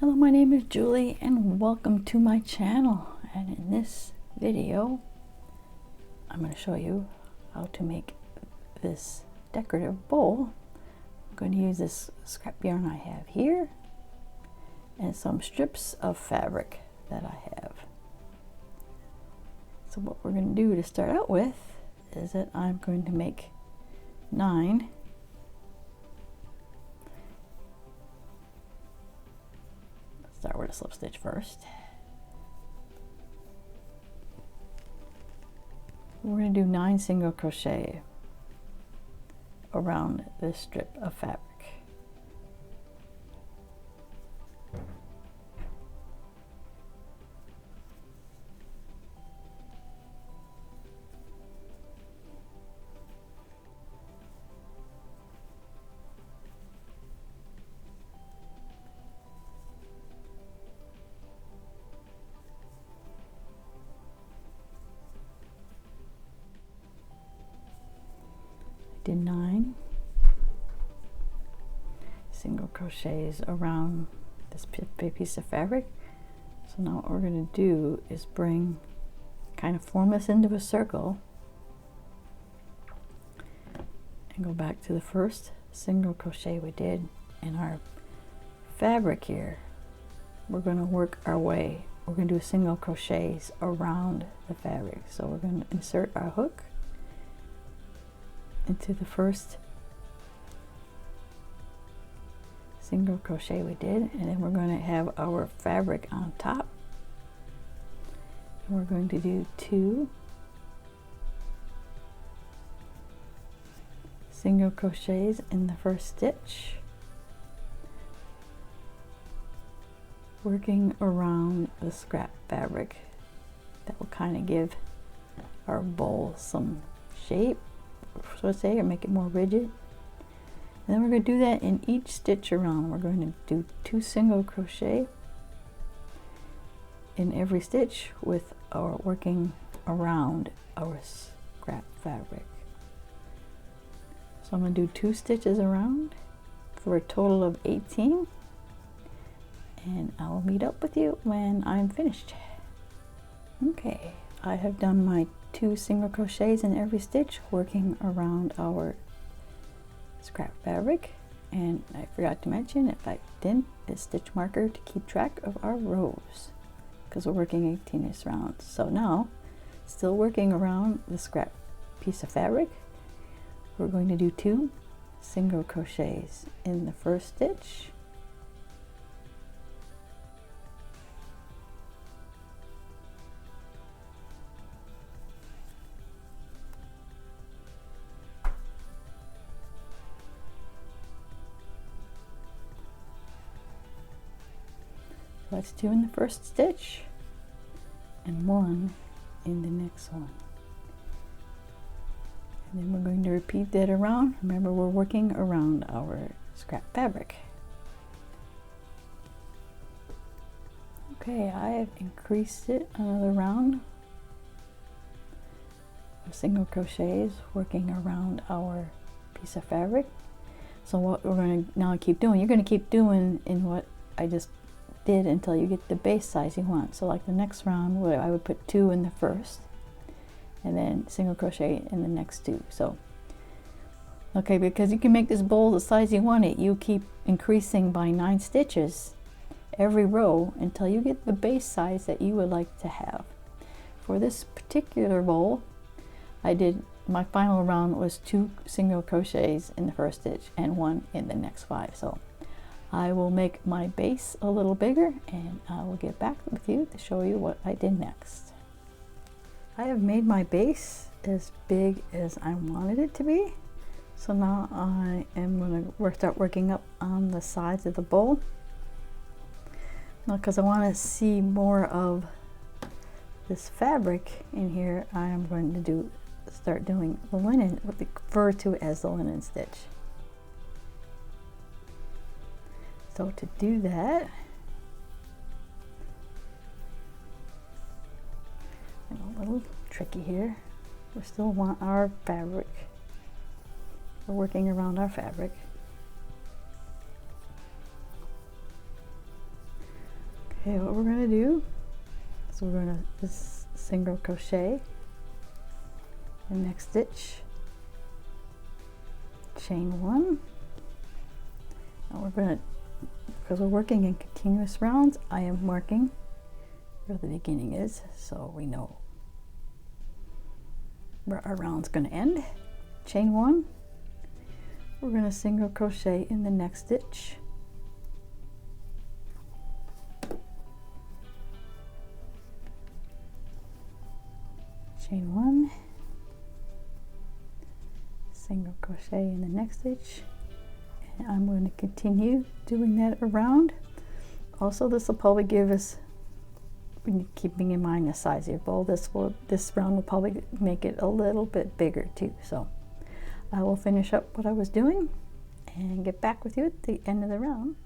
Hello, my name is Julie and welcome to my channel. And in this video I'm going to show you how to make this decorative bowl. I'm going to use this scrap yarn I have here and some strips of fabric that I have. So what we're going to do to start out with is that I'm going to make 9 start with a slip stitch first. We're going to do 9 single crochet around this strip of fabric. Did 9 single crochets around this big piece of fabric. So now what we're going to do is kind of form this into a circle and go back to the first single crochet we did in our fabric here. We're going to work our way. We're going to do single crochets around the fabric. So we're going to insert our hook into the first single crochet we did, and then we're going to have our fabric on top, and we're going to do 2 single crochets in the first stitch, working around the scrap fabric. That will kind of give our bowl some shape, so to say, or make it more rigid. And then we're going to do that in each stitch around. We're going to do 2 single crochet in every stitch with our working around our scrap fabric. So I'm going to do 2 stitches around for a total of 18, and I'll meet up with you when I'm finished. Okay, I have done my 2 single crochets in every stitch working around our scrap fabric, and I forgot to mention, if I didn't, a stitch marker to keep track of our rows because we're working 18-inch rounds. So now, still working around the scrap piece of fabric, we're going to do 2 single crochets in the first stitch, that's 2 in the first stitch and 1 in the next one. And then we're going to repeat that around. Remember, we're working around our scrap fabric. Okay, I have increased it another round of single crochets working around our piece of fabric. So what we're going to now keep doing, you're going to keep doing in what I just did until you get the base size you want. So like the next round, I would put 2 in the first and then single crochet in the next 2. So okay, because you can make this bowl the size you want it, you keep increasing by 9 stitches every row until you get the base size that you would like to have. For this particular bowl, I did, my final round was 2 single crochets in the first stitch and 1 in the next 5. So I will make my base a little bigger and I will get back with you to show you what I did next. I have made my base as big as I wanted it to be. So now I am going to start working up on the sides of the bowl. Now, because I want to see more of this fabric in here, I am going to start doing the linen, what they refer to as the linen stitch. So to do that, a little tricky here. We still want our fabric. We're working around our fabric. Okay, what we're going to do is we're going to just single crochet the next stitch, chain 1, and we're going to, because we're working in continuous rounds, I am marking where the beginning is so we know where our round's going to end. Chain 1, we're going to single crochet in the next stitch, chain 1, single crochet in the next stitch, and I'm going to continue doing that around. Also, this will probably give us, keeping in mind the size of your bowl, this round will probably make it a little bit bigger too. So I will finish up what I was doing and get back with you at the end of the round.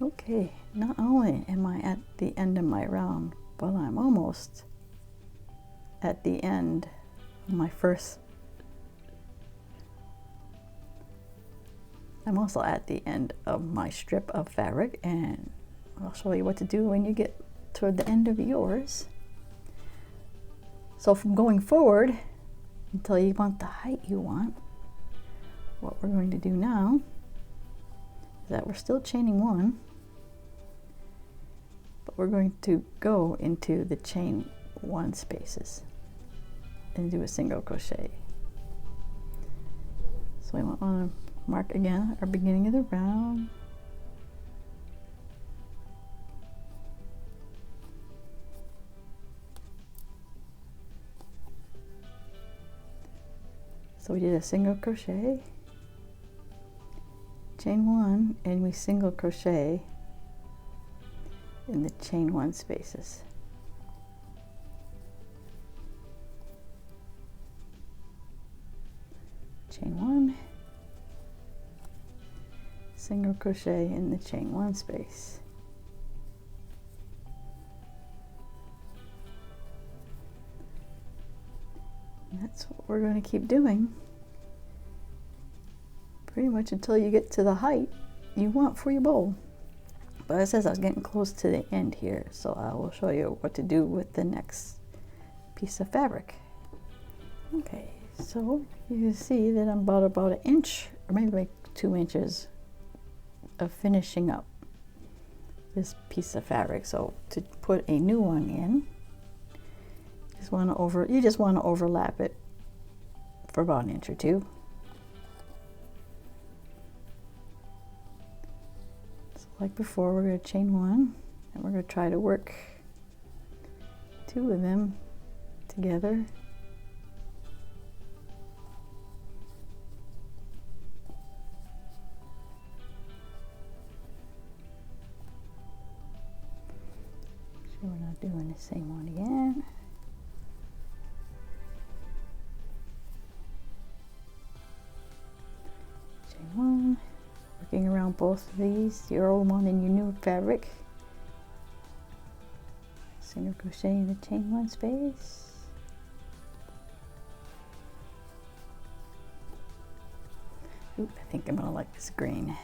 Okay, not only am I at the end of my round, but I'm almost at the end of my first. I'm also at the end of my strip of fabric, and I'll show you what to do when you get toward the end of yours. So from going forward until you want the height you want, what we're going to do now is that we're still chaining 1, but we're going to go into the chain 1 spaces and do a single crochet. So we want to mark again our beginning of the round. So we did a single crochet, chain 1, and we single crochet in the chain 1 spaces. Chain 1, single crochet in the chain 1 space. And that's what we're going to keep doing pretty much until you get to the height you want for your bowl. But it says I was getting close to the end here, so I will show you what to do with the next piece of fabric. Okay, so you can see that I'm about an inch, or maybe like 2 inches of finishing up this piece of fabric. So to put a new one in, you just want to overlap it for about an inch or 2. So like before, we're going to chain 1, and we're going to try to work 2 of them together. We're not doing the same one again. Chain 1, working around both of these, your old one and your new fabric. Single crochet in the chain 1 space. Oop, I think I'm gonna like this green.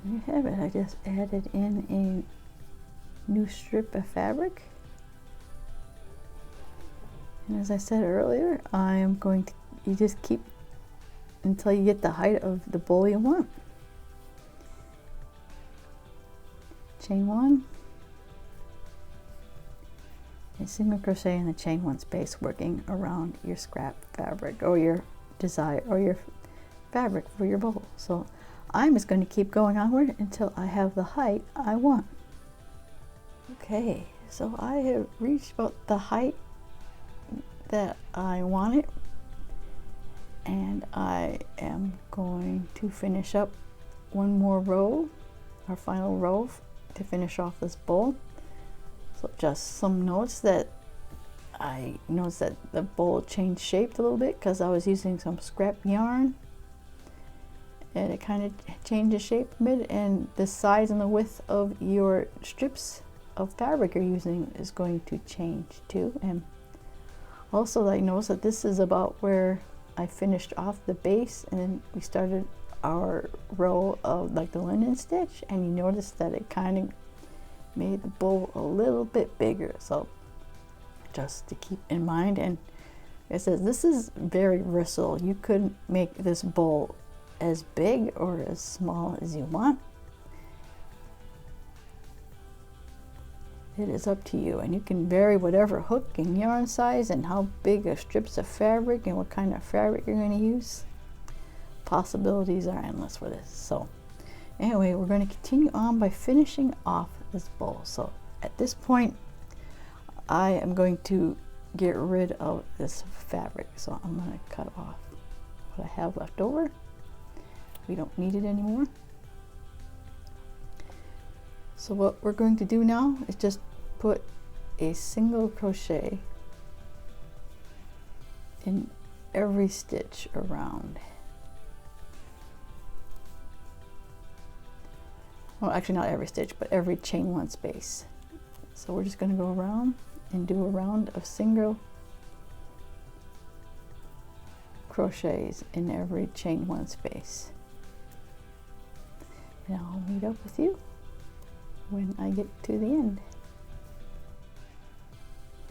There you have it. I just added in a new strip of fabric. And as I said earlier, I am going to, you just keep until you get the height of the bowl you want. Chain 1, and single crochet in the chain 1 space, working around your scrap fabric or your fabric for your bowl. So I'm just going to keep going onward until I have the height I want. Okay, so I have reached about the height that I wanted, and I am going to finish up one more row, our final row, to finish off this bowl. So just some notes that I noticed that the bowl changed shape a little bit because I was using some scrap yarn, and it kind of changes shape a bit, and the size and the width of your strips of fabric you're using is going to change too. And also, I noticed that this is about where I finished off the base, and then we started our row of like the linen stitch, and you notice that it kind of made the bowl a little bit bigger. So just to keep in mind, and it says this is very versatile. You could make this bowl as big or as small as you want. It is up to you, and you can vary whatever hook and yarn size and how big of strips of fabric and what kind of fabric you're going to use. Possibilities are endless for this. So anyway, we're going to continue on by finishing off this bowl. So at this point, I am going to get rid of this fabric. So I'm going to cut off what I have left over. We don't need it anymore. So what we're going to do now is just put a single crochet in every stitch around. Well, actually not every stitch, but every chain one space. So we're just going to go around and do a round of single crochets in every chain one space. And I'll meet up with you when I get to the end.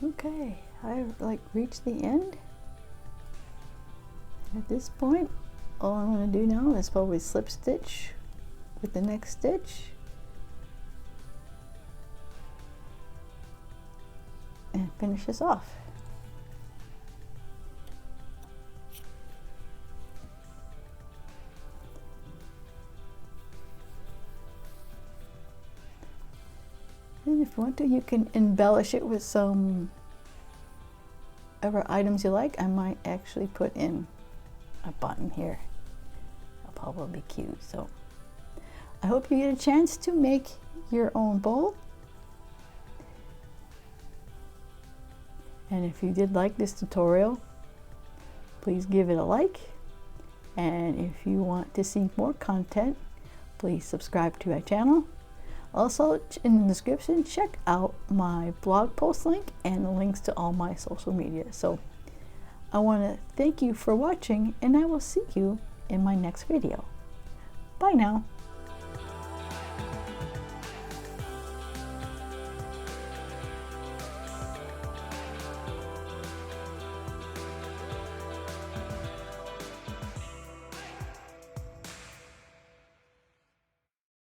Okay, I've like reached the end. At this point, all I'm going to do now is probably slip stitch with the next stitch and finish this off. And if you want to, you can embellish it with some other items you like. I might actually put in a button here. That'll probably be cute. So I hope you get a chance to make your own bowl. And if you did like this tutorial, please give it a like. And if you want to see more content, please subscribe to my channel. Also, in the description, check out my blog post link and the links to all my social media. So I want to thank you for watching, and I will see you in my next video. Bye now.